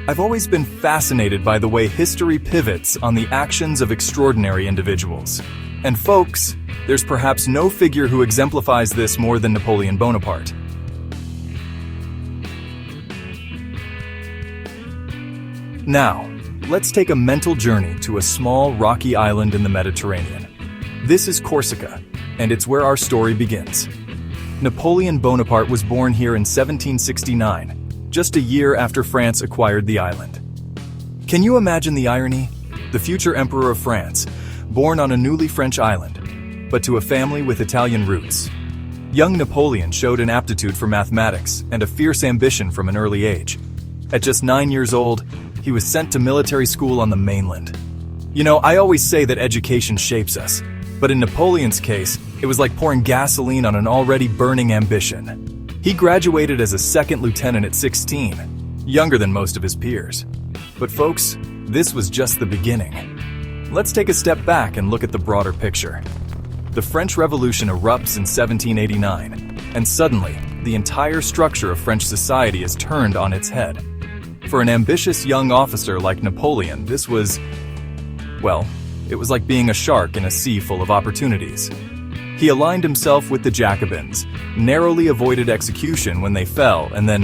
I've always been fascinated by the way history pivots on the actions of extraordinary individuals. And folks, there's perhaps no figure who exemplifies this more than Napoleon Bonaparte. Now, let's take a mental journey to a small rocky island in the Mediterranean. This is Corsica, and it's where our story begins. Napoleon Bonaparte was born here in 1769, just a year after France acquired the island. Can you imagine the irony? The future emperor of France, born on a newly French island, but to a family with Italian roots. Young Napoleon showed an aptitude for mathematics and a fierce ambition from an early age. At just 9 years old, he was sent to military school on the mainland. You know, I always say that education shapes us, but in Napoleon's case, it was like pouring gasoline on an already burning ambition. He graduated as a second lieutenant at 16, younger than most of his peers. But folks, this was just the beginning. Let's take a step back and look at the broader picture. The French Revolution erupts in 1789, and suddenly, the entire structure of French society is turned on its head. For an ambitious young officer like Napoleon, this was, well, it was like being a shark in a sea full of opportunities. He aligned himself with the Jacobins, narrowly avoided execution when they fell, and then,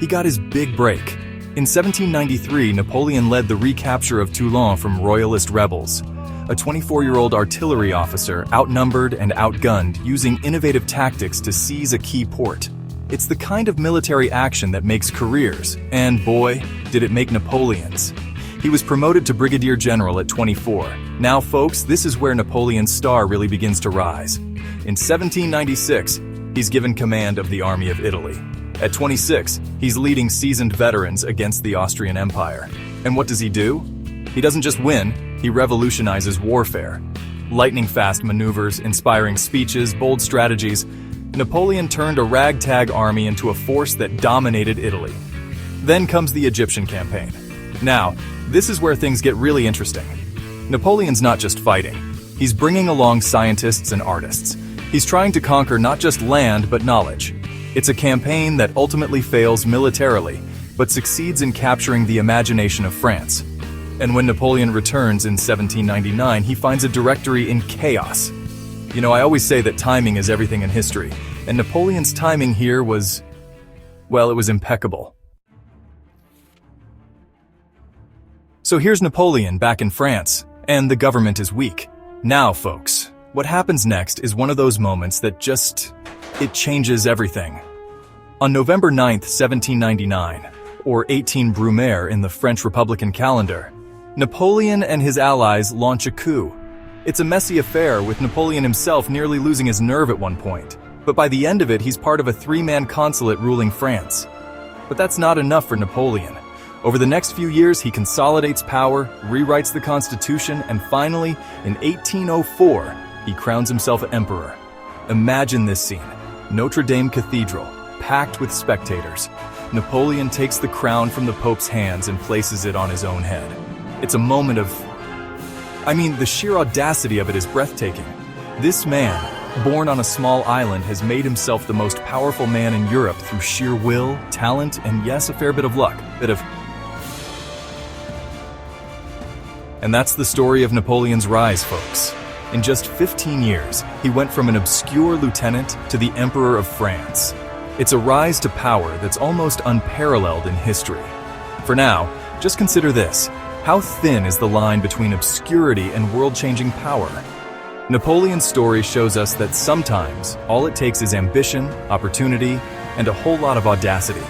he got his big break. In 1793, Napoleon led the recapture of Toulon from royalist rebels. A 24-year-old artillery officer, outnumbered and outgunned, using innovative tactics to seize a key port. It's the kind of military action that makes careers, and boy, did it make Napoleon's. He was promoted to brigadier general at 24. Now, folks, this is where Napoleon's star really begins to rise. In 1796, he's given command of the Army of Italy. At 26, he's leading seasoned veterans against the Austrian Empire. And what does he do? He doesn't just win, he revolutionizes warfare. Lightning-fast maneuvers, inspiring speeches, bold strategies. Napoleon turned a ragtag army into a force that dominated Italy. Then comes the Egyptian campaign. Now, this is where things get really interesting. Napoleon's not just fighting. He's bringing along scientists and artists. He's trying to conquer not just land, but knowledge. It's a campaign that ultimately fails militarily, but succeeds in capturing the imagination of France. And when Napoleon returns in 1799, he finds a directory in chaos. You know, I always say that timing is everything in history, and Napoleon's timing here was, well, it was impeccable. So here's Napoleon back in France, and the government is weak. Now, folks, what happens next is one of those moments that it changes everything. On November 9th, 1799, or 18 Brumaire in the French Republican calendar, Napoleon and his allies launch a coup. It's a messy affair, with Napoleon himself nearly losing his nerve at one point. But by the end of it, he's part of a three-man consulate ruling France. But that's not enough for Napoleon. Over the next few years, he consolidates power, rewrites the Constitution, and finally, in 1804, he crowns himself emperor. Imagine this scene. Notre Dame Cathedral, packed with spectators. Napoleon takes the crown from the Pope's hands and places it on his own head. It's a moment of... the sheer audacity of it is breathtaking. This man, born on a small island, has made himself the most powerful man in Europe through sheer will, talent, and yes, a fair bit of luck. And that's the story of Napoleon's rise, folks. In just 15 years, he went from an obscure lieutenant to the Emperor of France. It's a rise to power that's almost unparalleled in history. For now, just consider this. How thin is the line between obscurity and world-changing power? Napoleon's story shows us that sometimes all it takes is ambition, opportunity, and a whole lot of audacity.